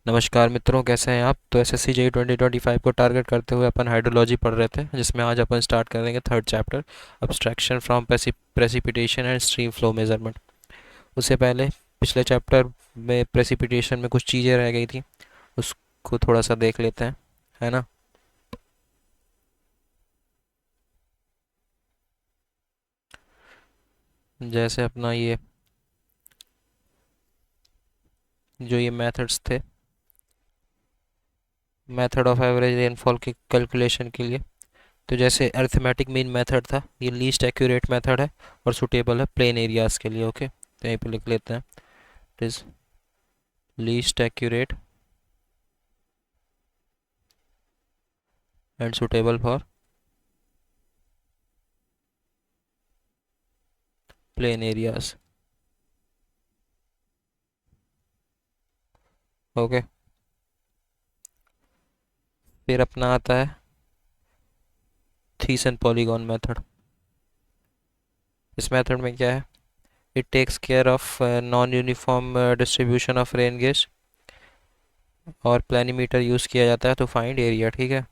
नमस्कार मित्रों, कैसे हैं आप। तो एसएससी जेई 2025 को टारगेट करते हुए अपन हाइड्रोलॉजी पढ़ रहे थे, जिसमें आज अपन स्टार्ट करेंगे third chapter, abstraction from precipitation and stream flow measurement. उससे पहले पिछले चैप्टर में प्रेसिपिटेशन में कुछ चीज़ें रह गई थी, उसको थोड़ा सा देख लेते हैं, है ना। जैसे अपना ये जो ये मेथड्स थे, मेथड ऑफ एवरेज रेनफॉल की कैलकुलेशन के लिए, तो जैसे अरिथमेटिक मीन मेथड था, ये लीस्ट एक्यूरेट मेथड है और सुटेबल है प्लेन एरियाज के लिए। ओके, तो यहीं पे लिख लेते हैं, it is least accurate and suitable for plain areas. Okay, फिर अपना आता है थीसन पॉलीगॉन मेथड। इस मेथड में क्या है, it takes care of non uniform distribution of rain gauge और प्लानीमीटर यूज़ किया जाता है टू फाइंड एरिया। ठीक है,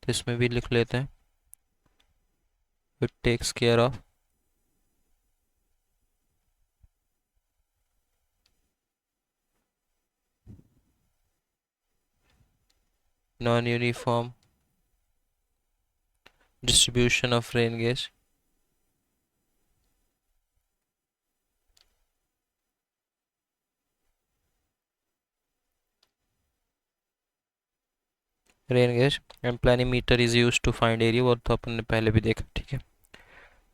तो इसमें भी लिख लेते हैं, it takes care of non uniform distribution of rain gauge and planimeter is use to find area. वो तो अपन ने पहले भी देखा। ठीक है,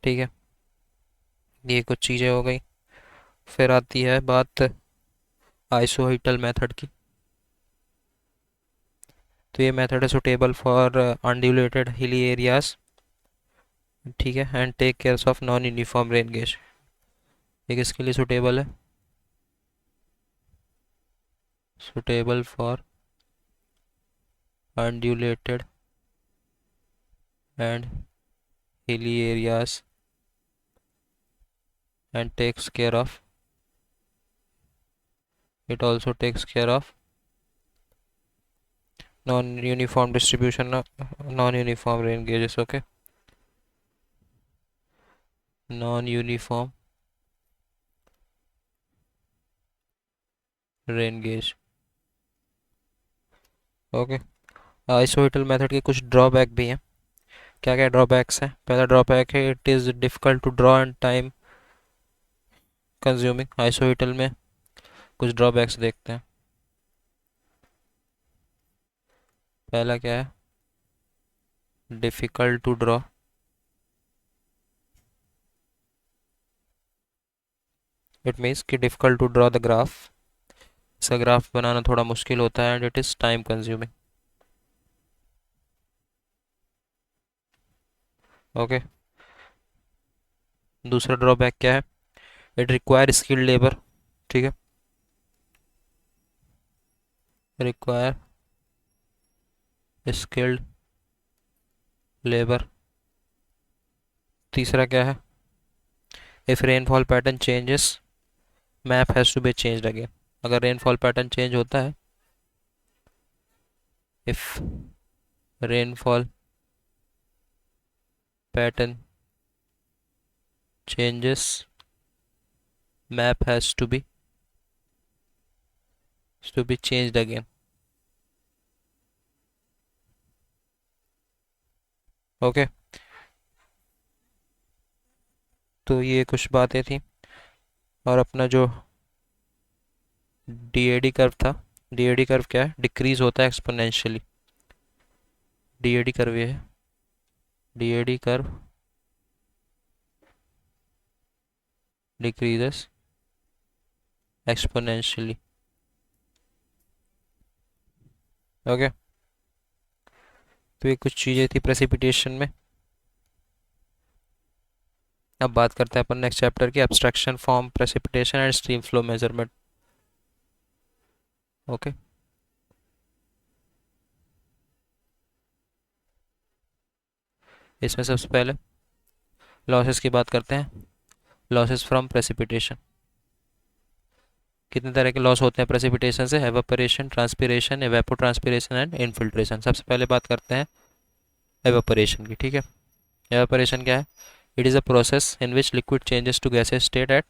ठीक है, ये कुछ चीज़ें हो गई। फिर आती है बात आइसोहीटल मेथड की। तो ये मेथड है सुटेबल फॉर अनड्यूलेटेड हिली एरियाज। ठीक है, and take cares of non uniform rain gauge. ये किसके लिए सुटेबल है, suitable for undulated and hilly areas and takes care of, it also takes care of non uniform distribution, non uniform rain gauges. Okay, non uniform rain gauge. Okay, isohyetal method के कुछ drawback भी हैं। क्या क्या drawbacks हैं, पहला drawback है it is difficult to draw and time consuming. Isohyetal में कुछ ड्रॉबैक्स देखते हैं। पहला क्या है, difficult to draw. It means कि difficult to draw the graph, इसका ग्राफ बनाना थोड़ा मुश्किल होता है, and it is time consuming. Okay, दूसरा ड्रॉबैक क्या है, इट रिक्वायर स्किल्ड लेबर। ठीक है, रिक्वायर स्किल्ड लेबर। तीसरा क्या है, if rainfall pattern changes map has to be changed again. अगर रेनफॉल पैटर्न चेंज होता है, if rainfall pattern changes map has to be changed again. Okay, तो ये कुछ बातें थी। और अपना जो डीएडी कर्व था, डीएडी कर्व क्या है, डिक्रीज होता है एक्सपोनेंशियली। डीएडी कर्व ये है, DAD curve decreases exponentially. Okay, तो ये कुछ चीज़ें थी प्रेसिपिटेशन में। अब बात करते हैं अपन नेक्स्ट चैप्टर की, abstraction form precipitation and stream flow measurement. Okay, इसमें सबसे पहले लॉसेस की बात करते हैं, लॉसेस फ्रॉम प्रेसिपिटेशन। कितने तरह के लॉस होते हैं प्रेसिपिटेशन से? Evaporation, transpiration, evapotranspiration and infiltration. सबसे पहले बात करते हैं एवापोरेशन की, ठीक है। एवापोरेशन क्या है? It is a process in which liquid changes to gases state at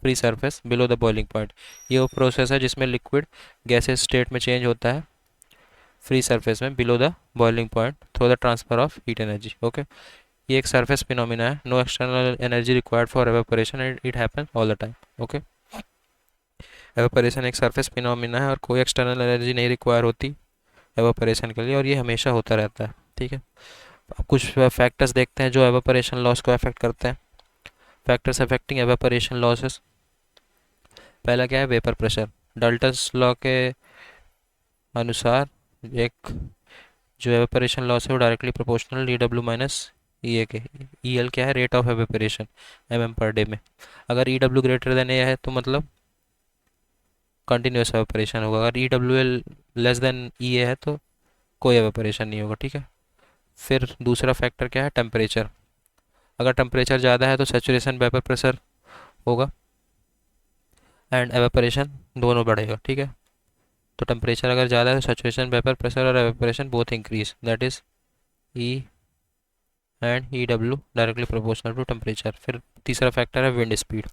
free surface below the boiling point. ये वो प्रोसेस है जिसमें लिक्विड गैसेस स्टेट में चेंज होता है फ्री सरफेस में below the boiling point through the transfer of heat energy. Okay, ये एक सरफेस फिनोमिना है। No external energy required for evaporation and it happen all the time. Okay, evaporation एक surface phenomena है और कोई external energy नहीं require होती evaporation के लिए, और ये हमेशा होता रहता है, ठीक है। अब कुछ फैक्टर्स देखते हैं जो एवेपोरेशन लॉस को अफेक्ट करते हैं। Factors affecting evaporation losses. पहला क्या है? Vapour pressure. डाल्टन्स लॉ के अनुसार एक जो एवेपोरेशन लॉस है वो directly proportional E W minus E A के। ई एल क्या है? Rate of evaporation M per day में। अगर E W greater than A है तो मतलब कंटिन्यूस एवेपोरेशन होगा। अगर E W L less than E A है तो कोई एवेपोरेशन नहीं होगा, ठीक है। फिर दूसरा फैक्टर क्या है? टेम्परेचर। अगर टेम्परेचर ज़्यादा है तो सेचुरेशन वेपर प्रेशर होगा एंड एवेपोरेशन दोनों बढ़ेगा, ठीक है। तो टेम्परेचर अगर ज़्यादा है तो सेचुरेशन वेपर प्रेशर और evaporation both increase, that is E and E W directly proportional to temperature. फिर तीसरा फैक्टर है wind speed.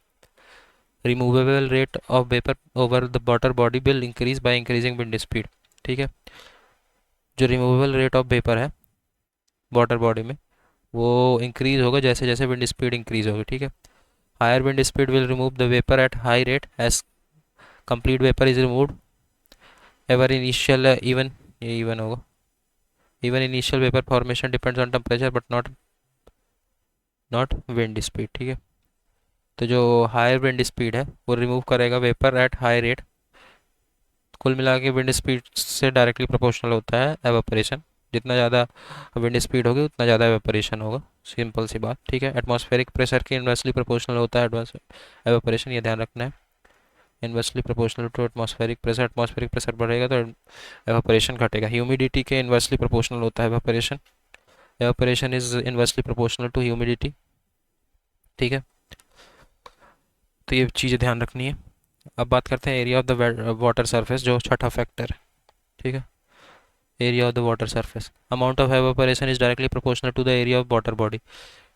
Removable rate of vapour over the water body will increase by increasing wind speed, ठीक है। जो removable rate of vapour है water body में वो increase होगा जैसे जैसे विंड स्पीड इंक्रीज होगी, ठीक है। Higher wind speed will remove the vapour at high rate as complete vapour is removed ever initial even होगा। Even initial vapour formation depends on temperature but not wind speed, ठीक है। तो जो higher wind speed है वो remove करेगा vapour at high rate. कुल मिला के विंड स्पीड से डायरेक्टली प्रोपोर्शनल होता है एवेपोरेशन। जितना ज़्यादा विंड स्पीड होगी उतना ज़्यादा एवेपोरेशन होगा, सिंपल सी बात, ठीक है। एटमॉस्फेरिक प्रेशर के इन्वर्सली प्रोपोर्शनल होता है एडवांस एवेपोरेशन, ये ध्यान रखना है। Inversely proportional to atmospheric pressure बढ़ेगा तो एवेपोरेशन घटेगा। ह्यूमिडिटी के इन्वर्सली प्रोपोर्शनल होता है evaporation. Evaporation is inversely proportional to humidity, ठीक है। तो ये चीज़ें ध्यान रखनी है। अब बात करते हैं area of the water surface, जो छठा फैक्टर है, ठीक है। Area of the water surface. Amount of evaporation is directly proportional to the area of water body,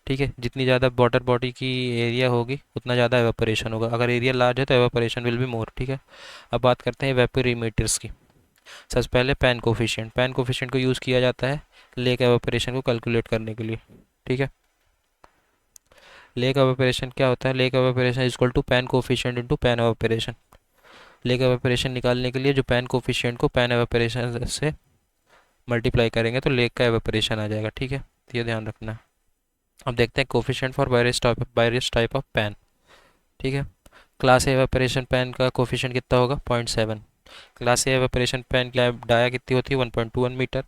ठीक है। जितनी ज़्यादा वाटर बॉडी की एरिया होगी उतना ज़्यादा एवेपोरेशन होगा। अगर एरिया लार्ज है तो एवेपोरेशन विल बी मोर, ठीक है। अब बात करते हैं वेपोरीमीटर्स की। सबसे पहले पैन कोफिशिएंट को यूज़ किया जाता है लेक एवेपोरेशन को कैलकुलेट करने के लिए, ठीक है। लेक एवेपोरेशन क्या होता है? Lake evaporation is equal to pan coefficient into pan evaporation. Lake evaporation निकालने के लिए जो पैन कोफिशिएंट को पैन एवेपोरेशन से मल्टीप्लाई करेंगे तो लेक का एवेपोरेशन आ जाएगा, ठीक है। तो ये ध्यान रखना है। अब देखते हैं coefficient for various type of pan, ठीक है। क्लास ए एवेपोरेशन पैन का कोफिशिएंट कितना होगा? 0.7। क्लास ए एवेपोरेशन पैन की डाया कितनी होती है? 1.21 मीटर।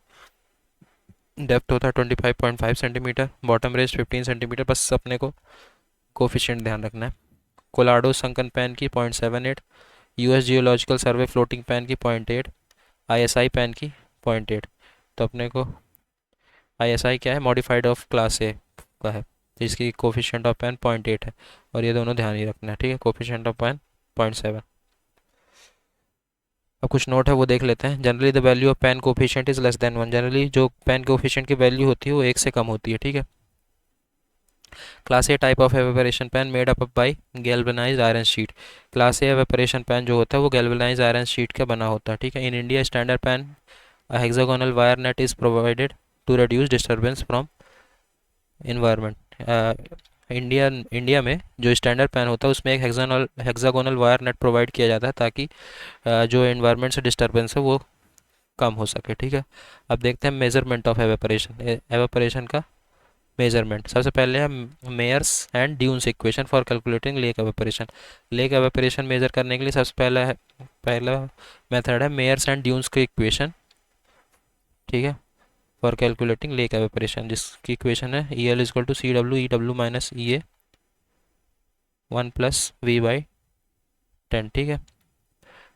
डेप्थ होता है 25.5 सेंटीमीटर। Bottom range 15 centimetre. बस अपने को कोफिशिएंट ध्यान रखना है। कोलाडो संकन पैन की 0.78। यूएस जियोलॉजिकल सर्वे फ्लोटिंग पैन की 0.8। आईएसआई पैन की 0.8। तो अपने को आईएसआई क्या है? मॉडिफाइड ऑफ क्लास ए का है, जिसकी कोफिशिएंट ऑफ पैन 0.8 है, और ये दोनों ध्यान ही रखना है, ठीक है। Coefficient of pan 0.7। अब कुछ नोट है वो देख लेते हैं। Generally the value of pan coefficient is less than 1। Generally जो पैन कोफिशिएंट की वैल्यू होती है वो 1 से कम होती है, ठीक है। Class A type of evaporation pan made up by galvanised iron sheet. Class A evaporation pan जो होता है वो गैल्वेनाइज्ड आयरन शीट का बना होता है, ठीक है। In India standard pan hexagonal wire net is provided to reduce disturbance from environment. India में जो स्टैंडर्ड पैन होता है उसमें एक हेक्सागोनल वायर नेट प्रोवाइड किया जाता है ताकि जो इन्वायरमेंट से डिस्टर्बेंस है वो कम हो सके, ठीक है। अब देखते हैं मेजरमेंट ऑफ एवेपोरेशन का मेजरमेंट। सबसे पहले है Meyer's and Dunne's equation for calculating lake evaporation. Lake evaporation measure करने के लिए सबसे पहला मेथड है मेयर्स एंड ड्यून्स की इक्वेशन, ठीक है, फॉर कैलकुलेटिंग लेक एवेपोरेशन, जिसकी इक्वेशन है E L equal to C W E W minus E A 1 + v/10, ठीक है।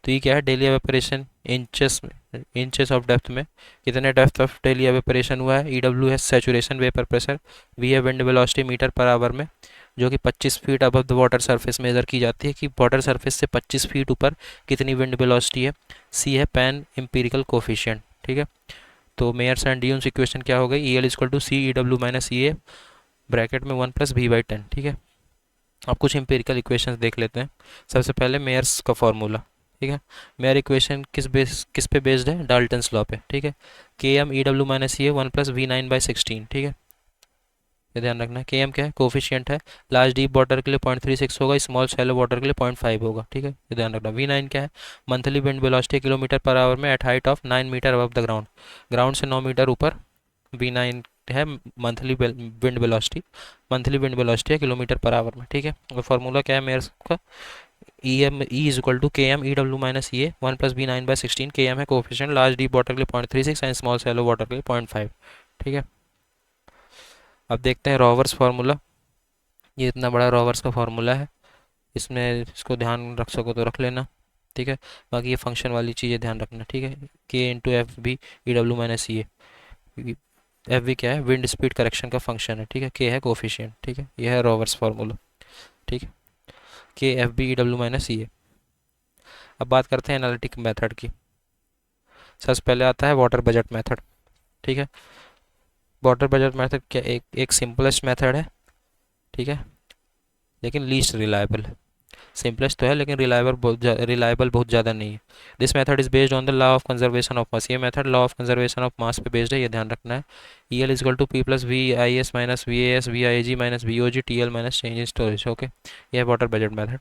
तो ये क्या है? Daily evaporation inches of depth में कितने डेप्थ ऑफ डेली एवेपोरेशन हुआ है। ई डब्ल्यू है सैचुरेशन वेपर प्रेशर, वी है wind velocity metre per hour में, जो कि 25 feet above the water surface measure की जाती है कि वाटर सरफेस से 25 फीट ऊपर कितनी विंड वेलोसिटी है। सी है पैन एम्पिरिकल कोफिशिएंट, ठीक है। तो मेयर्स एंड डियून्स इक्वेशन क्या हो गई, E L equal to C E W minus E A bracket में 1+v/10, ठीक है। अब कुछ एम्पिरिकल इक्वेशंस देख लेते हैं। सबसे पहले मेयर्स का फॉर्मूला, ठीक है। मेयर इक्वेशन किस पे बेस्ड है, डाल्टन्स लॉ पे, ठीक है। के M E W minus E A 1+v9/16, ठीक है। ये ध्यान रखना है। के एम क्या है, कोफिशिएंट है। लार्ज डीप वाटर के लिए 0.36 होगा, स्मॉल शैलो वाटर के लिए 0.5 होगा, ठीक है। ये ध्यान रखना। V9 क्या है, monthly wind velocity kilometre per hour में at height of 9 metre above the ground, ground से 9 मीटर ऊपर V9 है monthly wind velocity. Monthly wind velocity है किलोमीटर पर आवर में, ठीक है। और फार्मूला क्या है मेयर का, E is equal to K M E W minus E A 1+v9/16। K M है कोफिशिएंट, लार्ज डीप वाटर के लिए 0.36 एंड स्मॉल शैलो वाटर के लिए 0.5, ठीक है। अब देखते हैं रॉवर्स फार्मूला। ये इतना बड़ा रॉवर्स का फार्मूला है, इसमें इसको ध्यान रख सको तो रख लेना, ठीक है। बाकी ये फंक्शन वाली चीज़ें ध्यान रखना, ठीक है। K into F B E W minus E A, F B क्या है, विंड स्पीड करेक्शन का फंक्शन है, ठीक है। के है कोफिशिएंट, ठीक है। ये है रॉवर्स फार्मूला, ठीक है। K F B E W minus E A. अब बात करते हैं एनालिटिक मेथड की। सबसे पहले आता है वाटर बजट मेथड, ठीक है। वाटर बजट मेथड क्या, एक सिंपलेस्ट मेथड है, ठीक है, लेकिन लीस्ट रिलायबल है। सिंपलेस्ट तो है लेकिन रिलायबल बहुत ज़्यादा नहीं है। This method is based on the law of conservation of mass. ये method law of conservation of mass पे बेस्ड है, ये ध्यान रखना है। E L is equal to P plus V I S minus V A S V I G minus V O G T L minus change in storage, okay. ये है water budget method.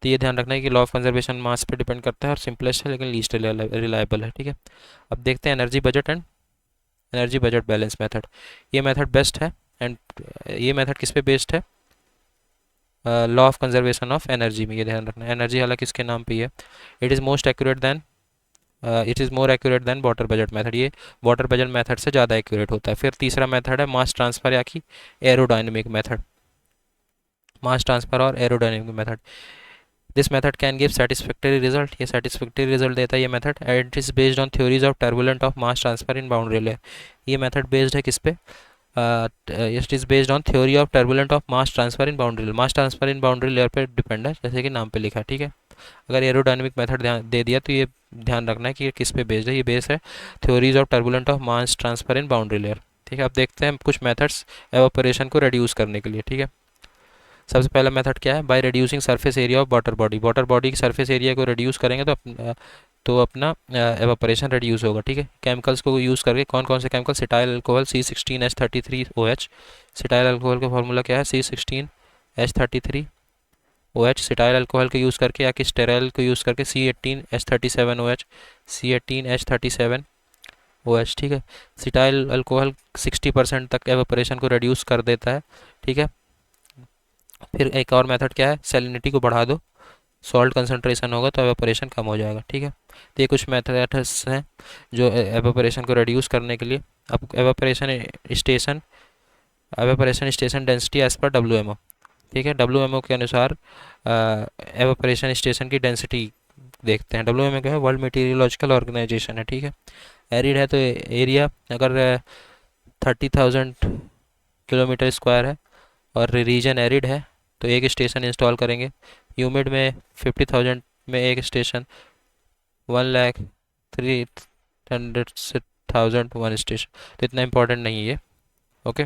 तो ये ध्यान रखना है कि लॉ ऑफ कंजर्वेशन मास पे depend करता है और सिंपलेस्ट है लेकिन लीस्ट रिलायबल है, ठीक है। अब देखते हैं energy budget and energy budget balance method. ये मेथड बेस्ट है एंड ये मेथड किस पे बेस्ड है, law of conservation of energy में। ये ध्यान रखना है, एनर्जी हालांकि इसके नाम पे ही है। It is most accurate than it is more accurate than water budget method. ये वाटर बजट मेथड से ज़्यादा एक्यूरेट होता है। फिर तीसरा मेथड है मास ट्रांसफ़र या कि एरोडायनेमिक मेथड, मास ट्रांसफ़र और aerodynamic method. This method can give satisfactory result, ये सेटिस्फैक्टरी रिजल्ट देता है ये method. It is based on theories of turbulent of mass transfer in boundary layer. ये मेथड बेस्ड है किस पे, it is based on theory of turbulent of mass transfer in boundary layer. Mass transfer in boundary layer पर depend है, जैसे कि नाम पे लिखा है, ठीक है। अगर एरोडायनेमिक मेथड दे दिया तो ये ध्यान रखना है कि ये किस पे बेस्ड है। ये बेस है theories of turbulent of mass transfer in boundary layer, ठीक है। अब देखते हैं कुछ मेथड्स एवापोरेशन को रिड्यूस करने के लिए, ठीक है। सबसे पहला मेथड क्या है, by reducing surface area of water body. Water body की सरफेस एरिया को रिड्यूस करेंगे तो अपना एवापोरेशन रिड्यूस होगा, ठीक है। केमिकल्स को यूज़ करके, कौन कौन से chemical, cetyl alcohol C16H33OH। Cetyl alcohol का फॉर्मूला क्या है, C16H33OH। सिटाइल अल्कोहल का यूज़ करके या कि स्टेराइल को यूज़ करके C18H37OH, C18H37OH, ठीक है। सिटाइल अल्कोहल 60% तक एवापोरेशन को रिड्यूस कर देता है, ठीक है। फिर एक और मेथड क्या है, सैलिनिटी को बढ़ा दो, सॉल्ट कंसनट्रेशन होगा तो एवापोरेशन कम हो जाएगा, ठीक है। तो ये कुछ मेथड्स हैं जो एवापोरेशन को रिड्यूस करने के लिए। अब evaporation station density as per WMO, ठीक है। WMO के अनुसार एवापोरेशन स्टेशन की डेंसिटी देखते हैं। WMO क्या है, वर्ल्ड मेटीरियोलॉजिकल ऑर्गेनाइजेशन है, ठीक है। एरिड है तो एरिया अगर 30,000 किलोमीटर स्क्वायर है और रीजन एरिड है तो एक स्टेशन इंस्टॉल करेंगे। ह्यूमिड में 50,000 में एक स्टेशन, 1,03,000 वन स्टेशन। तो इतना इंपॉर्टेंट नहीं है, ओके।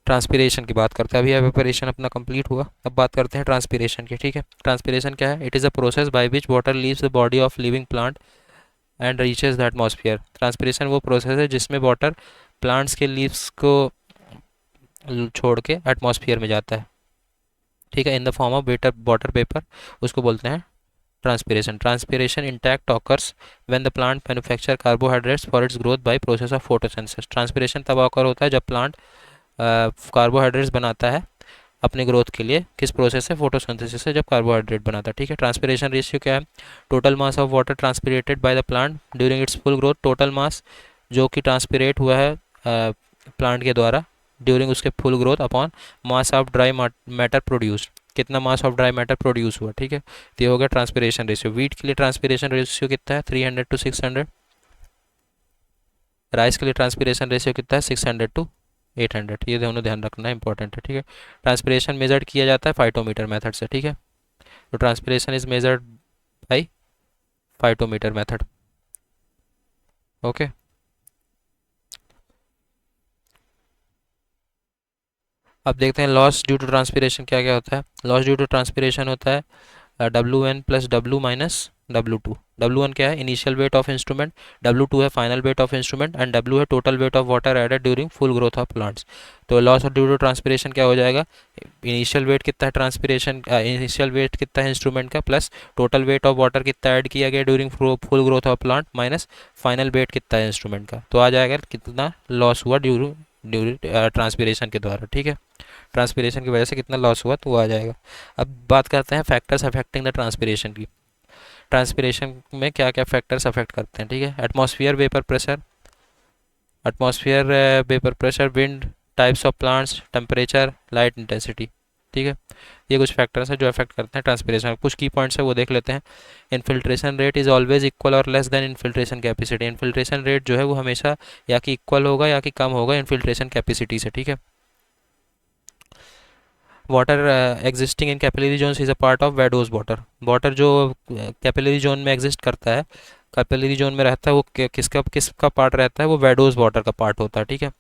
ट्रांसपीरेशन की बात करते हैं। अभी एवेपोरेशन अपना कंप्लीट हुआ, अब बात करते हैं ट्रांसपीरेशन की, ठीक है। ट्रांसपीरेशन क्या है, it is a process by which water leaves the body of living plant and reaches the atmosphere. Transpiration वो प्रोसेस है जिसमें वाटर प्लांट्स के लीव्स को छोड़ के एटमॉस्फेयर में जाता है, ठीक है, in the form of water vapour. उसको बोलते हैं transpiration. Transpiration intact occurs when the plant manufacture carbohydrates for its growth by process of photosynthesis. Transpiration तब ऑकर होता है जब प्लांट कार्बोहाइड्रेट्स बनाता है अपने ग्रोथ के लिए, किस प्रोसेस से, फोटोसिंथेसिस से, जब कार्बोहाइड्रेट बनाता है, ठीक है। ट्रांसपीरेशन रेशियो क्या है, total mass of water transpired by the plant during its full growth. Total mass जो कि ट्रांसपीरेट हुआ है प्लांट के द्वारा ड्यूरिंग उसके full growth upon mass of dry matter produced, कितना mass of dry matter produce हुआ, ठीक है। तो ये हो गया ट्रांसपीरेशन रेशियो। वीट के लिए ट्रांसपीरेशन रेशियो कितना है, 300 to 600। राइस के लिए ट्रांसपीरेशन रेशियो कितना है, 600 to 800, ये दोनों ध्यान रखना है, इंपॉर्टेंट है, ठीक है। ट्रांसपिरेशन मेजर्ड किया जाता है फाइटोमीटर मेथड से, ठीक है। तो transpiration is measured by phytometer method, okay. अब देखते हैं लॉस ड्यू टू ट्रांसपिरेशन क्या क्या होता है। लॉस ड्यू टू ट्रांसपिरेशन होता है W1 plus W minus W2। W1 क्या है, initial wait of instrument, W2 है final weight of instrument, and W है total weight of water added during full growth of plants. तो loss due to transpiration क्या हो जाएगा, initial wait कितना है ट्रांसपिरेशन, इनिशियल वेट कितना है इंस्ट्रूमेंट का, plus total weight of water कितना ऐड किया गया during full growth of plant, minus final wait कितना है इंस्ट्रूमेंट का। तो आ जाएगा कितना लॉस हुआ ड्यूरिंग ट्रांसपिरेशन के द्वारा, ठीक है। ट्रांसपिरेशन की वजह से कितना लॉस हुआ तो वो आ जाएगा। अब बात करते हैं फैक्टर्स अफेक्टिंग द ट्रांसपिरेशन की। ट्रांसपिरेशन में क्या क्या फैक्टर्स अफेक्ट करते हैं, ठीक है। Atmosphere vapour pressure, wind, types of plants, temperature, light intensity, ठीक है। ये कुछ फैक्टर्स हैं जो अफेक्ट करते हैं ट्रांसपिरेशन। कुछ की पॉइंट्स है वो देख लेते हैं। Infiltration rate is always equal और less than infiltration capacity. Infiltration rate जो है वो हमेशा या कि इक्वल होगा या कि कम होगा इन्फिल्ट्रेशन कैपेसिटी से, ठीक है। Water existing in capillary zones is a part of vadose water. Water जो कैपिलरी जोन में एग्जिस्ट करता है, कैपिलरी जोन में रहता है, वो किसका पार्ट रहता है, वो वेडोज वाटर का पार्ट होता है, ठीक है।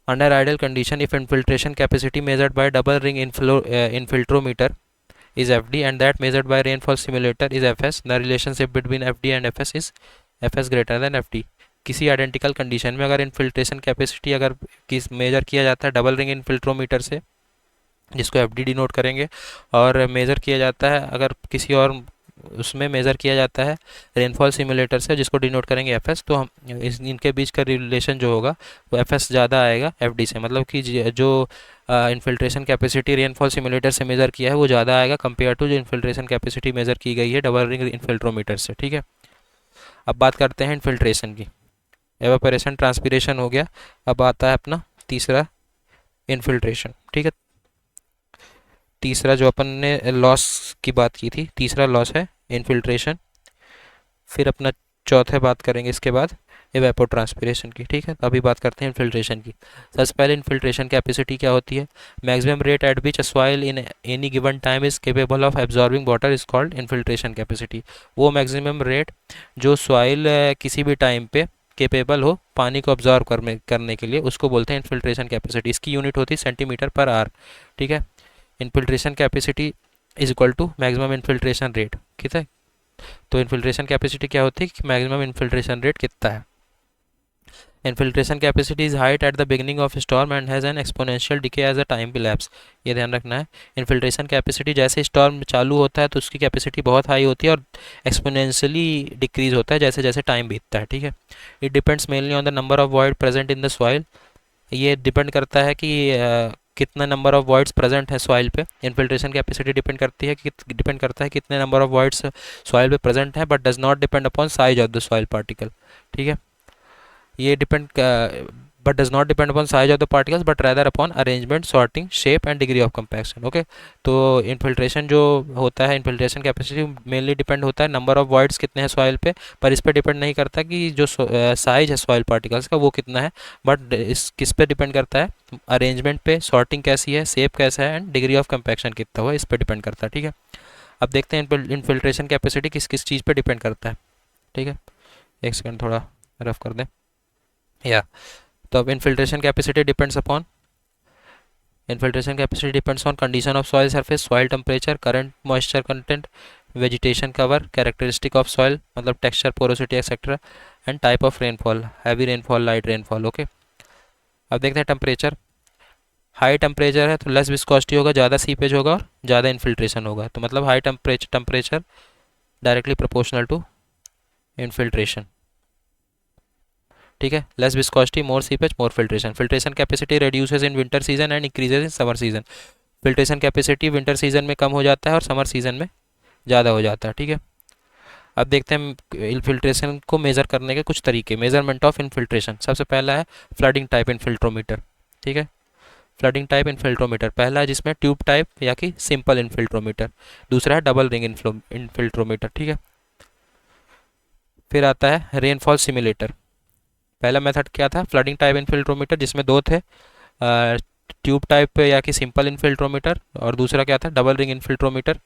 Under ideal condition if infiltration capacity measured by double ring infiltrometer is FD and that measured by rainfall simulator is FS. The relationship between FD and FS is FS greater than FD। किसी identical condition में अगर infiltration capacity अगर किस major किया जाता है double ring इनफिल्ट्रोमीटर से, जिसको FD डिनोट करेंगे, और मेज़र किया जाता है अगर किसी और उसमें मेज़र किया जाता है रेनफॉल सिमुलेटर से, जिसको डिनोट करेंगे FS, तो हम इनके बीच का रिलेशन जो होगा वो FS ज़्यादा आएगा FD से। मतलब कि जो इन्फिल्ट्रेशन कैपेसिटी रेनफॉल सिमुलेटर से मेज़र किया है वो ज़्यादा आएगा कंपेयर टू जो इन्फिल्ट्रेशन कैपेसिटी मेज़र की गई है डबल रिंग इन्फिल्ट्रोमीटर से, ठीक है। अब बात करते हैं इन्फिल्ट्रेशन की। एवापोरेशन ट्रांसपिरेशन हो गया, अब आता है अपना तीसरा इन्फिल्ट्रेशन, ठीक है। तीसरा जो अपन ने लॉस की बात की थी, तीसरा लॉस है इन्फिल्ट्रेशन। फिर अपना चौथे बात करेंगे इसके बाद एवेपो ट्रांसपिरेशन की, ठीक है। तो अभी बात करते हैं इन्फिल्ट्रेशन की। सबसे पहले इन्फिल्ट्रेशन कैपेसिटी क्या होती है, maximum rate at which a soil in any given time is capable of absorbing water is called infiltration capacity. वो मैक्सिमम रेट जो सॉइल किसी भी टाइम पे केपेबल हो पानी को ऑब्जॉर्व करने के लिए, उसको बोलते हैं इन्फिल्ट्रेशन कैपेसिटी। इसकी यूनिट होती है सेंटीमीटर पर आवर, ठीक है। Infiltration capacity is equal to maximum infiltration rate, ठीक है। तो इन्फिल्ट्रेशन कैपेसिटी क्या होती है कि मैक्सिमम इन्फिल्ट्रेशन रेट कितना है। Infiltration capacity is height at the beginning of storm and has an exponential decay as a time elapse. ये ध्यान रखना है। इन्फिल्ट्रेशन कैपेसिटी जैसे स्टॉर्म चालू होता है तो उसकी कैपेसिटी बहुत हाई होती है और एक्सपोनेंशियली डिक्रीज होता है जैसे जैसे टाइम बीतता है, ठीक है। It depends mainly on the number of void present in the soil. ये डिपेंड करता है कि कितना नंबर ऑफ वॉइड्स प्रेजेंट है सॉइल पे। इन्फिल्ट्रेशन कैपेसिटी डिपेंड करता है कितने नंबर ऑफ वॉइड्स सॉइल पे प्रेजेंट है, but does not depend upon size of the soil particle, ठीक है। ये depend but does not depend upon size of the particles but rather upon arrangement, sorting, shape and degree of compaction, okay. तो infiltration जो होता है, infiltration capacity mainly depend होता है number of voids कितने हैं सॉइल पे, पर इस पर डिपेंड नहीं करता कि जो साइज है सॉइल पार्टिकल्स का वो कितना है, बट इस किस पे डिपेंड करता है, अरेंजमेंट पे, सॉर्टिंग कैसी है, शेप कैसा है, एंड डिग्री ऑफ कंपैक्शन कितना हुआ, इस पर डिपेंड करता है, ठीक है। अब देखते हैं इन्फिल्ट्रेशन कैपेसिटी किस किस चीज़ पे डिपेंड करता है, ठीक है। एक सेकंड थोड़ा रफ कर दें या। तो अब infiltration capacity depends on condition of soil surface, soil temperature, current moisture content, vegetation cover, characteristic of soil मतलब texture, porosity etcetera, and type of rainfall, heavy rainfall, light rainfall, okay. अब देखते हैं temperature. High temperature है तो less viscosity होगा, ज़्यादा seepage होगा और ज़्यादा इन्फिल्ट्रेशन होगा। तो मतलब high temperature directly proportional to infiltration, ठीक है। Less viscosity, more seepage, more filtration. Filtration capacity reduces in winter season and increases in summer season. Filtration capacity winter season में कम हो जाता है और समर सीजन में ज़्यादा हो जाता है, ठीक है। अब देखते हैं इन्फिल्ट्रेशन को मेज़र करने के कुछ तरीके। मेजरमेंट ऑफ इन्फिल्ट्रेशन, सबसे पहला है फ्लडिंग टाइप इन्फिल्ट्रोमीटर, ठीक है। फ्लडिंग टाइप इन्फिल्ट्रोमीटर पहला है जिसमें ट्यूब टाइप या कि सिंपल इन्फिल्ट्रोमीटर, दूसरा है डबल रिंग इन्फिल्ट्रोमीटर, ठीक है। फिर आता है रेनफॉल सिमुलेटर। पहला मेथड क्या था, फ्लडिंग टाइप इन्फिल्ट्रोमीटर जिसमें दो थे, ट्यूब टाइप या कि सिंपल इनफिल्ट्रोमीटर, और दूसरा क्या था, डबल रिंग इनफिल्ट्रोमीटर।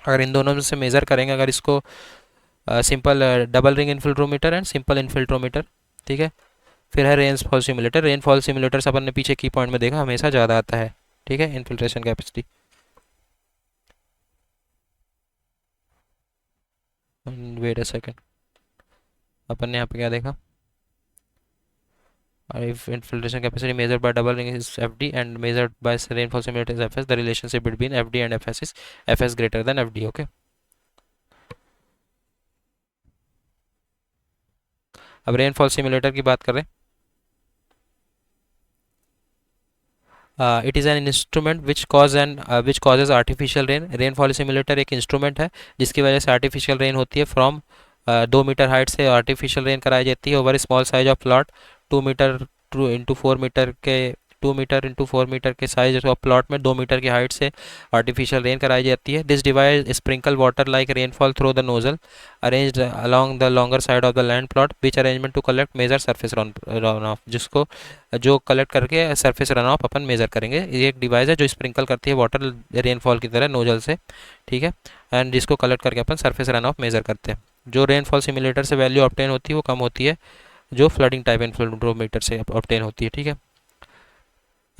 अगर इन दोनों में से मेज़र करेंगे, अगर इसको simple double ring infiltrometer and simple infiltrometer, ठीक है। फिर है रेनफॉल सिमुलेटर। रेनफॉल सिमुलेटर से अपन ने पीछे की पॉइंट में देखा, हमेशा ज़्यादा आता है, ठीक है, infiltration capacity. Wait a second, अपन ने यहाँ पे क्या देखा, if infiltration capacity measured by double ring is FD and measured by rainfall simulator is FS, the relationship between FD and FS is FS greater than FD, okay। अब rainfall simulator की बात करें, it is an instrument which causes artificial rain. Rainfall simulator एक instrument है जिसकी वजह से artificial rain होती है। फ्रॉम 2 मीटर हाइट से आर्टिफिशियल रेन कराई जाती है over small size of plot. 2 metre into 4 metre के 2 मीटर के साइज ऑफ प्लॉट में 2 मीटर की हाइट से आर्टिफिशियल रेन कराई जाती है। This device sprinkle water like rainfall through the nozzle arranged along the longer side of the land plot which arrangement to collect measure surface run off, जिसको जो collect करके surface run off अपन measure करेंगे। ये एक device है जो sprinkle करती है वाटर रेनफॉल की तरह नोजल से, ठीक है, एंड जिसको कलेक्ट करके अपन सरफेस रन ऑफ मेज़र करते हैं। जो रेनफॉल सिमुलेटर से वैल्यू ऑब्टेन होती है वो कम होती है जो फ्लडिंग टाइप इन्फ्लोमीटर से ऑब्टेन होती है, ठीक है।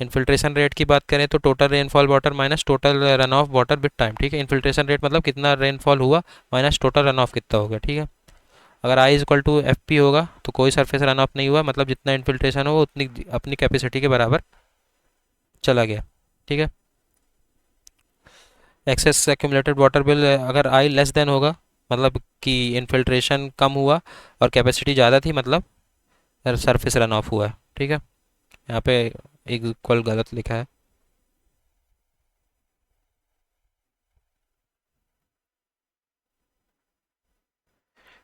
इन्फिल्ट्रेशन रेट की बात करें तो total rainfall water minus total run of water with time, ठीक है। इन्फिल्ट्रेशन रेट मतलब कितना रेनफॉल हुआ माइनस टोटल रन ऑफ कितना हो गया, ठीक है। अगर I equal to F P होगा तो कोई सरफेस रन ऑफ नहीं हुआ, मतलब जितना इन्फिल्ट्रेशन हो उतनी अपनी कैपेसिटी के बराबर चला गया, ठीक है। एक्सेस एक्यूमुलेटेड वाटर बिल अगर आई लेस देन होगा मतलब कि इन्फिल्ट्रेशन कम हुआ और कैपेसिटी ज़्यादा थी, मतलब सरफेस रन ऑफ हुआ है, ठीक है। यहाँ पे एक इक्वल गलत लिखा है।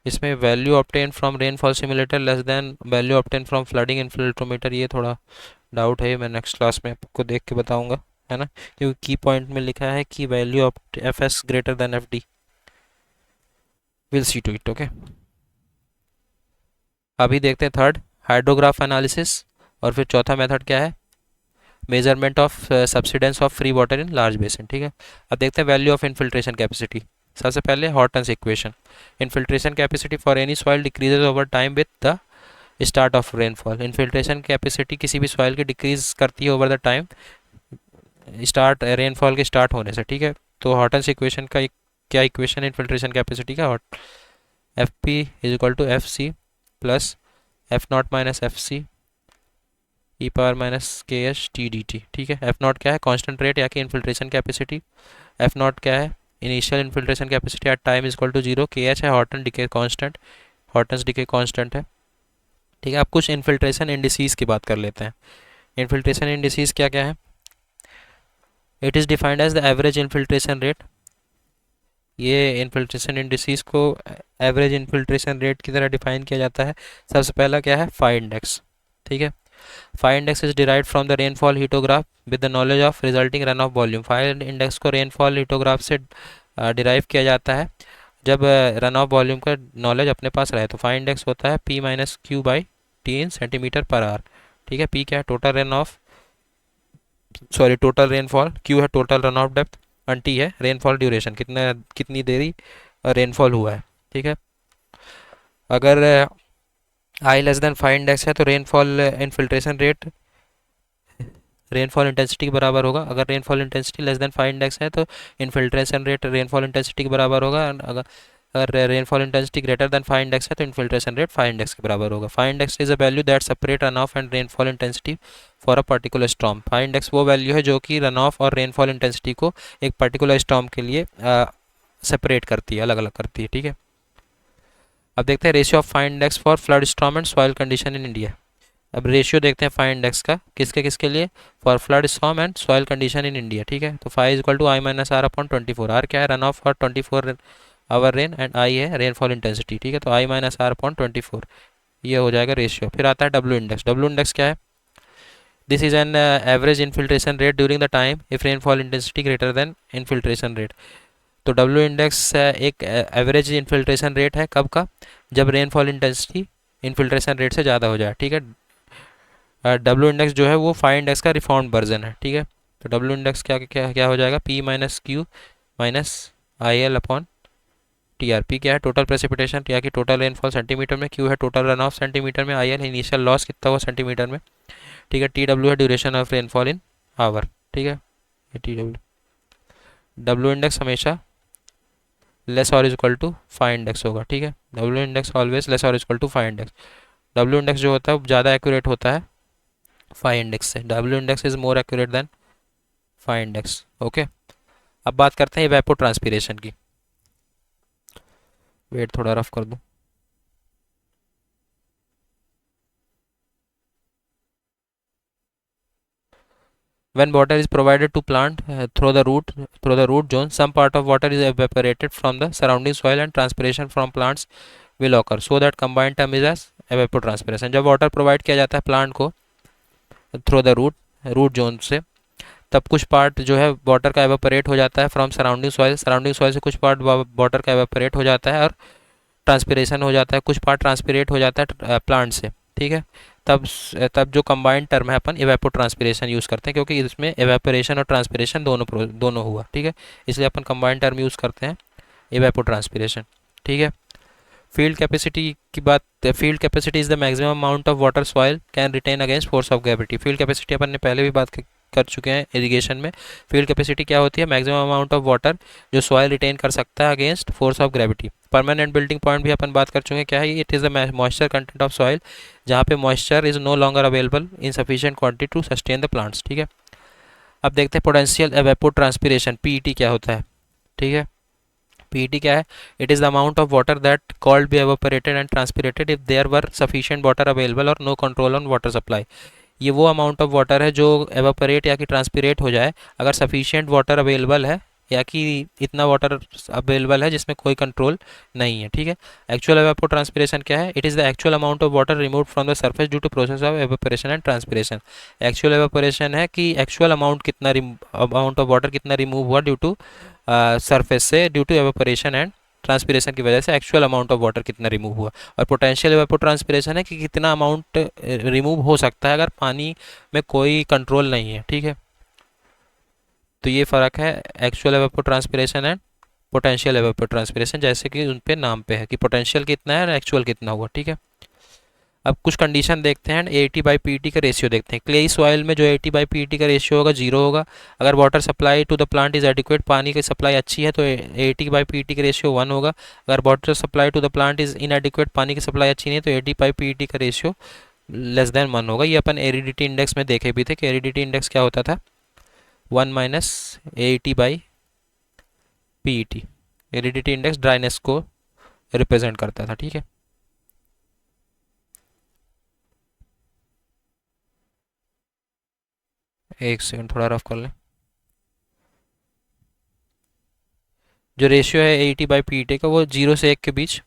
इसमें value obtain from rainfall simulator less than value obtain from flooding infiltrometer, ये थोड़ा डाउट है, मैं नेक्स्ट क्लास में आपको देख के बताऊंगा, है ना, क्योंकि की पॉइंट में लिखा है कि value of F S greater than F D. Will see to it, okay. अभी देखते हैं थर्ड, हाइड्रोग्राफ एनालिसिस, और फिर चौथा मेथड क्या है, measurement of subsidence of free water in large basin, ठीक है। अब देखते हैं वैल्यू ऑफ इन्फिल्ट्रेशन कैपेसिटी। सबसे पहले Hortons equation. Infiltration capacity for any soil decreases over time with the start of rainfall. Infiltration capacity किसी भी सॉइल की डिक्रीज करती है over the time start rainfall के स्टार्ट होने से, ठीक है। तो हॉर्टन्स इक्वेशन का क्या इक्वेशन है इन्फिल्ट्रेशन कैपेसिटी का, F P is equal to F C plus F naught minus F C E power minus K H T D T, ठीक है। एफ नॉट क्या है, कांस्टेंट रेट या कि इन्फिल्ट्रेशन कैपेसिटी। एफ नॉट क्या है, initial infiltration capacity at time is equal to 0। K H है Horton decay constant, Horton's decay constant है, ठीक है। अब कुछ इन्फिल्ट्रेशन इंडिसीज की बात कर लेते हैं। इन्फिल्ट्रेशन इंडिसीज क्या क्या है, it is defined as the average infiltration rate. ये इन्फिल्ट्रेशन इंडिसीज को एवरेज इन्फिल्ट्रेशन रेट की तरह डिफाइन किया जाता है। सबसे पहला क्या है, फाई इंडेक्स, ठीक है। Phi index is derived from the rainfall hyetograph with the knowledge of resulting run off volume. Phi index को रेनफॉल हिटोग्राफ से डिराइव किया जाता है जब रन ऑफ वॉल्यूम का नॉलेज अपने पास रहे। तो फाई इंडेक्स होता है P minus Q by T in centimetre per hour, ठीक है। पी क्या है, total run off total rainfall, Q है total run off depth, and T है रेनफॉल ड्यूरेशन, कितनी देरी रेनफॉल हुआ है, ठीक है। अगर I less than phi index है तो rainfall infiltration rate rainfall intensity के बराबर होगा। अगर rainfall intensity less than phi index है तो इन्फिल्ट्रेशन रेट रेनफॉल इंटेंसिटी के बराबर होगा। अगर rainfall intensity greater than phi index है तो इन्फिल्ट्रेशन रेट फाई इंडेक्स के बराबर होगा। Phi index is a value that separate run off and rainfall intensity for a particular storm. Phi index वो वैल्यू है जो कि रन ऑफ और रेनफॉल इंटेंसिटी को एक पर्टिकुलर स्टॉर्म के लिए सेपरेट करती है, अलग अलग करती है, ठीक है। अब देखते हैं ratio of phi index for flood storm and soil condition in India. अब रेशियो देखते हैं फाई इंडेक्स का किसके किसके लिए, for flood storm and soil condition in India, ठीक है। तो phi is equal to I minus R upon 24। R क्या है, run off for 24 hour rain, and I है रेनफॉल इंटेंसिटी, ठीक है। तो आई माइनस आर अपॉन 24 ये हो जाएगा रेशियो। फिर आता है डब्ल्यू इंडेक्स। डब्ल्यू इंडेक्स क्या है, this is an average infiltration rate during the time if rainfall intensity greater then infiltration rate. तो डब्ल्यू इंडेक्स एक एवरेज इन्फिल्ट्रेशन रेट है, कब का, जब रेनफॉल इंटेंसिटी इन्फिल्ट्रेशन रेट से ज़्यादा हो जाए, ठीक है। डब्ल्यू इंडेक्स जो है वो फाई इंडेक्स का रिफॉर्म्ड वर्जन है, ठीक है। तो डब्ल्यू इंडेक्स क्या क्या क्या हो जाएगा, P minus Q minus I L upon T R. P क्या है, टोटल प्रेसिपिटेशन या कि टोटल रेनफॉल सेंटीमीटर में, क्यू है टोटल रन ऑफ सेंटीमीटर में, आई एल इनिशियल लॉस कितना हुआ सेंटीमीटर में, ठीक है। टी डब्ल्यू है duration of rainfall in hour, ठीक है। ये टी डब्ल्यू, डब्ल्यू इंडेक्स हमेशा लेस और इक्वल टू फाई इंडेक्स होगा, ठीक है। डब्ल्यू इंडेक्स ऑलवेज लेस और equal to phi index. W index जो होता है वो ज़्यादा एक्यूरेट होता है फाई इंडेक्स से। W index is more accurate than phi index, okay. अब बात करते हैं इवेपो ट्रांसपीरेशन की। वेट थोड़ा रफ कर दूँ। When water is provided to plant through the root zone, some part of water is evaporated from the surrounding soil and transpiration from plants will occur. So that combined term is as evapotranspiration. जब water provide किया जाता है plant को through the root zone से, तब कुछ part जो है वाटर का एवेपोरेट हो जाता है फ्रॉम सराउंडिंग सॉइल से कुछ पार्ट वाटर का एवेपोरेट हो जाता है और ट्रांसपिरेशन हो जाता है, कुछ पार्ट ट्रांसपिरेट हो जाता है प्लांट से, ठीक है। तब तब जो कंबाइंड टर्म है अपन इवेपो ट्रांसपिरेशन यूज़ करते हैं, क्योंकि इसमें एवेपोरेशन और ट्रांसपिरेशन दोनों हुआ, ठीक है। इसलिए अपन कंबाइंड टर्म यूज़ करते हैं इवेपो ट्रांसपिरेशन, ठीक है। फील्ड कैपेसिटी की बात, field capacity is the maximum amount of water soil can retain against force of gravity. Field capacity अपन ने पहले भी बात कर चुके हैं इरिगेशन में। फील्ड कैपेसिटी क्या होती है, मैक्सिमम अमाउंट ऑफ वाटर जो सॉइल रिटेन कर सकता है against force of gravity. Permanent wilting point भी अपन बात कर चुके हैं, क्या है, it is the moisture content of soil, जहाँ पे moisture is no longer available in sufficient quantity to sustain the plants, ठीक है। अब देखते हैं पोटेंशियल एवेपो ट्रांसपिरेशन, पीईटी क्या होता है, ठीक है। पीईटी क्या है, it is the amount of water that could be evaporated and transpired if there were sufficient water available और no control on water supply. ये वो अमाउंट ऑफ वाटर है जो एवेपोरेट या कि ट्रांसपिरेट हो जाए अगर सफिशिएंट वाटर अवेलेबल है या कि इतना वाटर अवेलेबल है जिसमें कोई कंट्रोल नहीं है, ठीक है। एक्चुअल एवेपो ट्रांसपिरेशन क्या है, it is the actual amount of water remove from the surface due to process of evaporation and transpiration. Actual evaporation है कि एक्चुअल अमाउंट ऑफ वाटर कितना रिमूव हुआ ड्यू टू सरफेस से, due to evaporation and transpiration की वजह से actual amount of water कितना remove हुआ। और पोटेंशियल एवेपोट्रांसपिरेशन है कि कितना अमाउंट रिमूव हो सकता है अगर पानी में कोई कंट्रोल नहीं है, ठीक है। तो ये फ़र्क है एक्चुअल एवेपोट्रांसपिरेशन एंड पोटेंशियल एवेपोट्रांसपिरेशन, जैसे कि उन पे नाम पे है कि पोटेंशियल कितना है और एक्चुअल कितना हुआ, ठीक है। अब कुछ कंडीशन देखते हैं, एटी बाई पी का रेशियो देखते हैं। क्लेई सॉइल में जो एटी बाई पी का रेशियो होगा 0 होगा। अगर water supply to the plant is adequate, पानी की सप्लाई अच्छी है तो एटी बाई पी का रेशियो 1 होगा। अगर water supply to the plant is inadequate, पानी की सप्लाई अच्छी नहीं है, तो एटी बाई पी का रेशियो लेस देन 1 होगा। ये अपन एरिडिटी इंडेक्स में देखे भी थे कि एरिडिटी इंडेक्स क्या होता था, 1 minus eighty by P. Aridity index dryness को रिप्रेजेंट करता था, ठीक है। एक सेकंड थोड़ा रफ कर लें। जो रेशियो है एटी बाई पी टी का वो 0 से 1 के बीच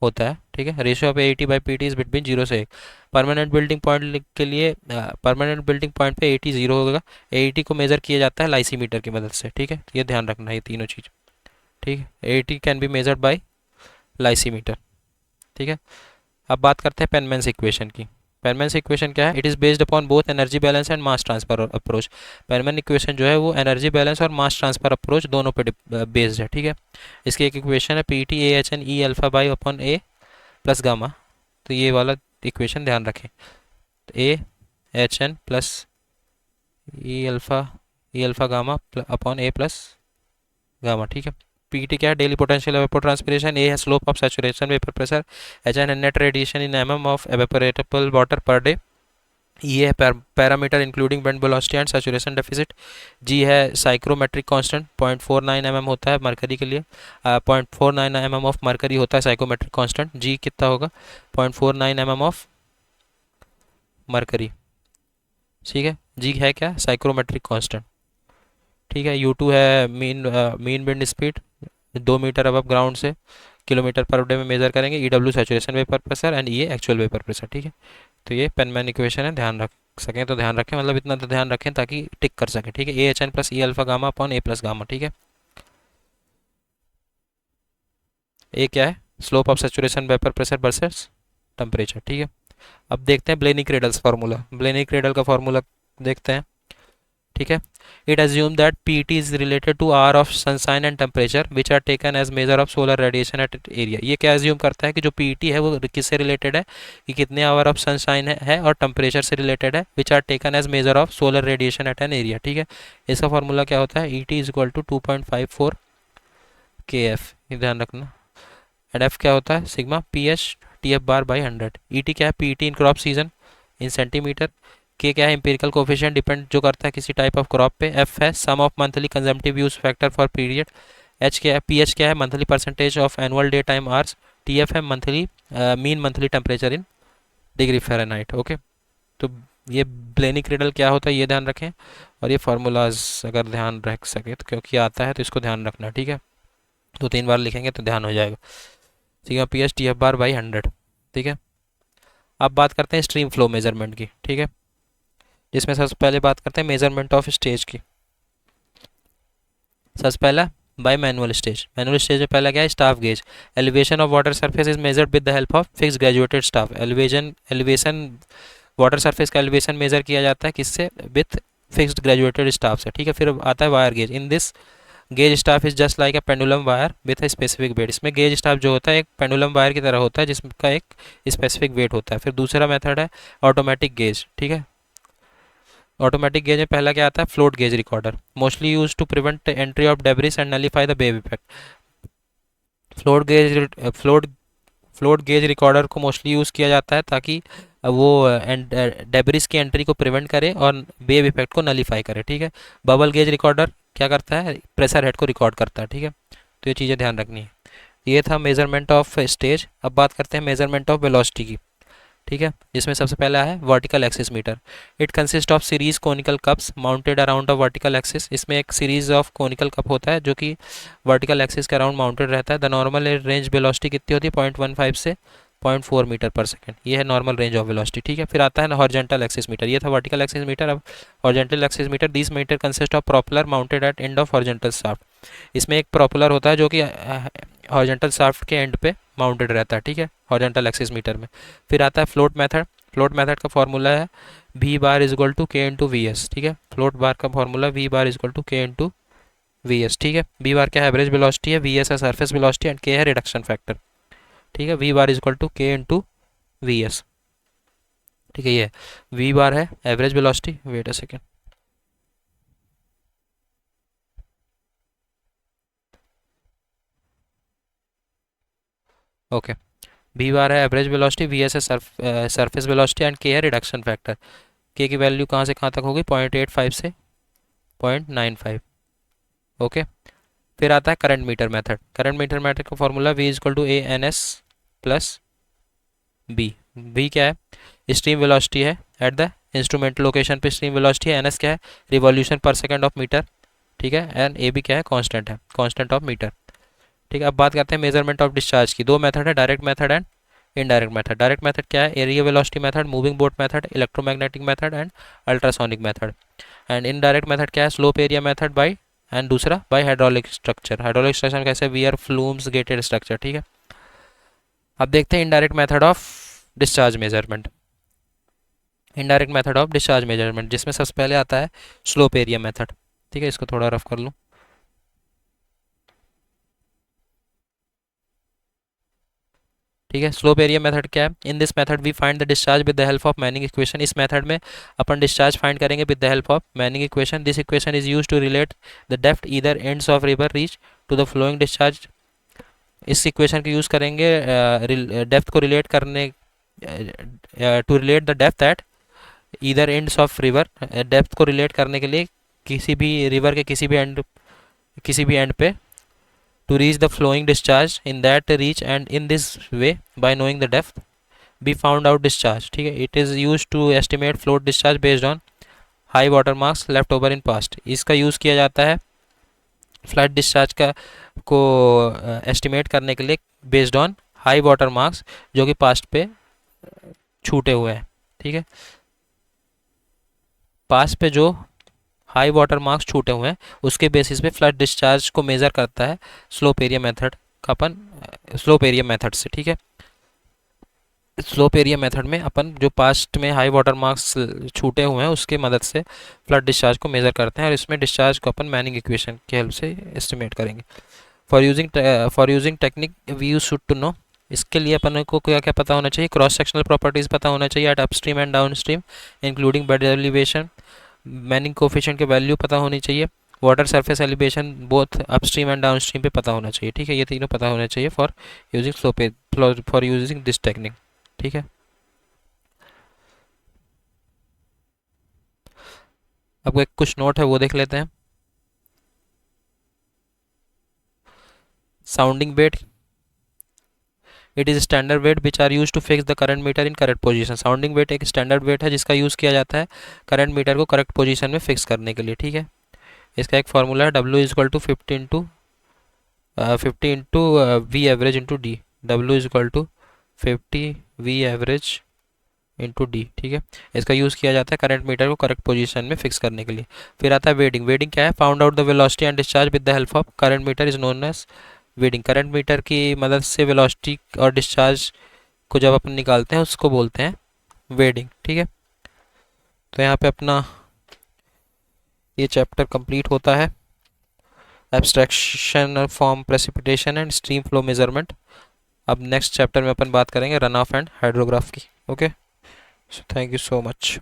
होता है, ठीक है। Ratio of eighty by P T is between 0 से 1। परमानेंट बिल्डिंग पॉइंट के लिए परमानेंट बिल्डिंग पॉइंट पे एटी 0 होगा। एटी को मेज़र किया जाता है लाइसीमीटर की मदद से, ठीक है। ये ध्यान रखना है ये तीनों चीज़, ठीक है। Eighty can be measured by lysimeter, ठीक है। अब बात करते हैं पेनमैन्स इक्वेशन की। पेनमैन्स इक्वेशन क्या है, it is based upon both energy balance and mass transfer approach. Penman equation जो है वो एनर्जी बैलेंस और मास ट्रांसफर अप्रोच दोनों पे बेस्ड है, ठीक है। इसकी एक इक्वेशन है P T A H N E alpha by upon A plus gamma. तो ये वाला इक्वेशन ध्यान रखें, तो A H N plus E alpha gamma upon A plus gamma, ठीक है। पीटी क्या है, डेली पोटेंशियल एवेपोट्रांसपिरेशन। ए है slope of saturation vapour pressure. H N net radiation in mm of evaporable water per day. ये है parameter including wind velocity and saturation deficit. G है psychrometric constant 0.49 mm होता है mercury के लिए। 0.49 mm of mercury होता है psychrometric constant. जी कितना होगा, 0.49 mm ऑफ मरकरी, ठीक है। जी है क्या, साइक्रोमेट्रिक कांस्टेंट, ठीक है। U2 है mean wind speed 2 metre above ground से किलोमीटर पर डे में मेजर करेंगे। EW saturation vapour pressure and ये एक्चुअल वेपर प्रेशर, ठीक है। तो ये पेनमैन इक्वेशन है, ध्यान रख सकें तो ध्यान रखें, मतलब इतना तो ध्यान रखें ताकि टिक कर सकें, ठीक है। A H N plus E alpha gamma upon A plus gamma, ठीक है। ए क्या है, slope of saturation vapour pressure versus temperature, ठीक है। अब देखते हैं Blaney Criddle's formula. Blaney Criddle का फार्मूला देखते हैं, ठीक है। It assume that PT is related to hour of sunshine and temperature which are taken as measure of solar radiation at area. ये क्या अज्यूम करता है कि जो पीटी है वो किससे रिलेटेड है, कि कितने आवर ऑफ सनसाइन है और टेम्परेचर से रिलेटेड है, which are taken as measure of solar radiation at an area, ठीक है। इसका फॉर्मूला क्या होता है, E T is equal to 2.54 K F, ये ध्यान रखना। एंड एफ क्या होता है, sigma P H T F bar by 100। E T क्या है, P T in crop season in centimetre. के क्या है, इंपेरिकल कोफिशिएंट डिपेंड जो करता है किसी टाइप ऑफ क्रॉप पे। एफ है sum of monthly consumptive use factor for period. H क्या है, पी एच क्या है, monthly percentage of annual day time hours. T F है monthly mean monthly temperature in degree Fahrenheit. Okay, तो ये ब्लेनी cradle क्या होता है ये ध्यान रखें, और ये फार्मूलाज अगर ध्यान रख सके तो, क्योंकि आता है तो इसको ध्यान रखना, ठीक है। 2-3 बार लिखेंगे तो ध्यान हो जाएगा। Sigma P H T F bar by 100, ठीक है। अब बात करते हैं स्ट्रीम फ्लो मेजरमेंट की, ठीक है, जिसमें सबसे पहले बात करते हैं मेजरमेंट ऑफ स्टेज की। सबसे पहला bye manual stage. Manual stage में पहला क्या है, staff gauge. Elevation of water surface is measured with the help of fix graduated staff. Elevation water surface का एलिवेशन मेजर किया जाता है किससे, विथ फिक्स्ड ग्रेजुएटेड स्टाफ से, ठीक है। फिर आता है wire gauge. In this gauge staff is just like a pendulum wire with a specific weight. इसमें गेज स्टाफ जो होता है एक पेंडुलम वायर की तरह होता है जिसका एक स्पेसिफिक वेट होता है। फिर दूसरा मेथड है ऑटोमेटिक गेज, ठीक है। ऑटोमेटिक गेज में पहला क्या आता है, float gauge recorder, mostly use to prevent entry of debris and nullify the wave effect. Float gauge recorder को मोस्टली यूज़ किया जाता है ताकि वो डेब्रिस की एंट्री को प्रिवेंट करे और वेव इफेक्ट को नलीफाई करे, ठीक है। बबल गेज रिकॉर्डर क्या करता है, प्रेशर हेड को रिकॉर्ड करता है, ठीक है। तो ये चीज़ें ध्यान रखनी है। ये था मेजरमेंट ऑफ स्टेज। अब बात करते हैं मेजरमेंट ऑफ वेलोसिटी की, ठीक है, जिसमें सबसे पहला है vertical axis meter. It consist of series conical cups mounted around of vertical axis. इसमें एक सीरीज ऑफ कोनिकल कप होता है जो कि वर्टिकल एक्सिस के अराउंड माउंटेड रहता है। द नॉर्मल रेंज वेलोसिटी कितनी होती है, 0.15 से 0.4 मीटर पर सेकंड। ये है नॉर्मल रेंज ऑफ वेलोसिटी, ठीक है। फिर आता है हॉरिजॉन्टल एक्सिस मीटर। ये था वर्टिकल एक्सिस मीटर। अब horizontal axis meter, this meter consist of propeller mounted at end of horizontal shaft. इसमें एक प्रोपेलर होता है जो कि हॉरिजॉन्टल शाफ्ट के एंड पे माउंटेड रहता है, ठीक है, हॉरिजॉन्टल एक्सिस मीटर में। फिर आता है फ्लोट मेथड। फ्लोट मेथड का फॉर्मूला है V bar is equal to K into V S, ठीक है। फ्लोट बार का formula V bar is equal to K into V S, ठीक है। वी बार क्या है, एवरेज वेलोसिटी है, वी एस है सरफेस वेलोसिटी एंड के है रिडक्शन फैक्टर, ठीक है। V bar is equal to K into V S, ठीक है। ये वी बार है average velocity, wait a second, okay. V bar है एवरेज वेलोसिटी, वी एस है सरफेस वेलोसिटी एंड के है रिडक्शन फैक्टर। के की वैल्यू कहाँ से कहाँ तक होगी, 0.85 से 0.95, ओके। फिर आता है current meter method. Current meter method का formula V is equal to A N S plus B. V क्या है, स्ट्रीम वेलोसिटी है एट द इंस्ट्रूमेंट लोकेशन पे स्ट्रीम वेलोसिटी है। एन एस क्या है, रिवॉल्यूशन पर सेकेंड ऑफ मीटर, ठीक है। एंड ए बी क्या है, कांस्टेंट है, कांस्टेंट ऑफ मीटर, ठीक है। अब बात करते हैं मेजरमेंट ऑफ डिस्चार्ज की। दो मेथड है, direct method and indirect method. Direct method क्या है, area velocity method, moving boat method, electromagnetic method and ultrasonic method. And indirect method क्या है, slope area method by, and दूसरा by hydraulic structure. Hydraulic structure कैसे, weir flumes gated structure, ठीक है। अब देखते हैं indirect method of discharge measurement. Indirect method of discharge measurement, जिसमें सबसे पहले आता है स्लोप एरिया मेथड, ठीक है। इसको थोड़ा रफ कर लूँ, ठीक है। स्लोप एरिया मेथड क्या है, in this method we find the discharge with the help of Manning equation. इस मेथड में अपन डिस्चार्ज फाइंड करेंगे with the help of Manning equation. This equation is use to relate the depth either ends of river reach to the flowing discharge. इस equation का use करेंगे depth को relate करने, to relate the depth at either ends of river. Depth को relate करने के लिए किसी भी रिवर के किसी भी एंड पे, to reach the flowing discharge in that reach, and in this way by knowing the depth we found out discharge, ठीक है। it is used to estimate float discharge based on high water marks left over in past। इसका use किया जाता है flood discharge का को estimate करने के लिए based on high water marks जो कि पास्ट पे छूटे हुए हैं, ठीक है। पास्ट पे जो हाई वाटर मार्क्स छूटे हुए हैं उसके बेसिस पे फ्लड डिस्चार्ज को मेज़र करता है स्लोप एरिया मेथड का अपन, स्लोप एरिया मेथड से, ठीक है। स्लोप एरिया मेथड में अपन जो पास्ट में हाई वाटर मार्क्स छूटे हुए हैं उसके मदद से फ्लड डिस्चार्ज को मेज़र करते हैं, और इसमें डिस्चार्ज को अपन मैनिंग इक्वेशन की हेल्प से एस्टिमेट करेंगे। For using technique we use should to know, इसके लिए अपन को क्या क्या पता होना चाहिए? क्रॉस सेक्शनल प्रॉपर्टीज़ पता होना चाहिए at upstream and downstream including bed elevation. Manning coefficient के वैल्यू पता होनी चाहिए। Water surface elevation both upstream and downstream पे पता होना चाहिए। ठीक है, ये तीनों पता होना चाहिए for using slope, for using this technique. ठीक है, अब एक कुछ नोट है वो देख लेते हैं। Sounding weight, it is standard weight which are use to fix the current meter in correct position. Sounding weight एक स्टैंडर्ड वेट है जिसका यूज़ किया जाता है करंट मीटर को करेक्ट पोजीशन में फिक्स करने के लिए। ठीक है, इसका एक फार्मूला है W is equal to 50 into V average into D. W is equal to 50 V average into D. ठीक है, इसका यूज़ किया जाता है करंट मीटर को करेक्ट पोजीशन में फिक्स करने के लिए। फिर आता है वेडिंग। वेडिंग क्या है? Found out the velocity and discharge with the help of current meter is known as wading. Current meter की मदद से वेलोसिटी और डिस्चार्ज को जब अपन निकालते हैं उसको बोलते हैं वेडिंग। ठीक है, तो यहाँ पे अपना ये चैप्टर कंप्लीट होता है, abstraction from precipitation and stream flow measurement. अब नेक्स्ट चैप्टर में अपन बात करेंगे रन ऑफ एंड हाइड्रोग्राफ की। Okay, so thank you so much.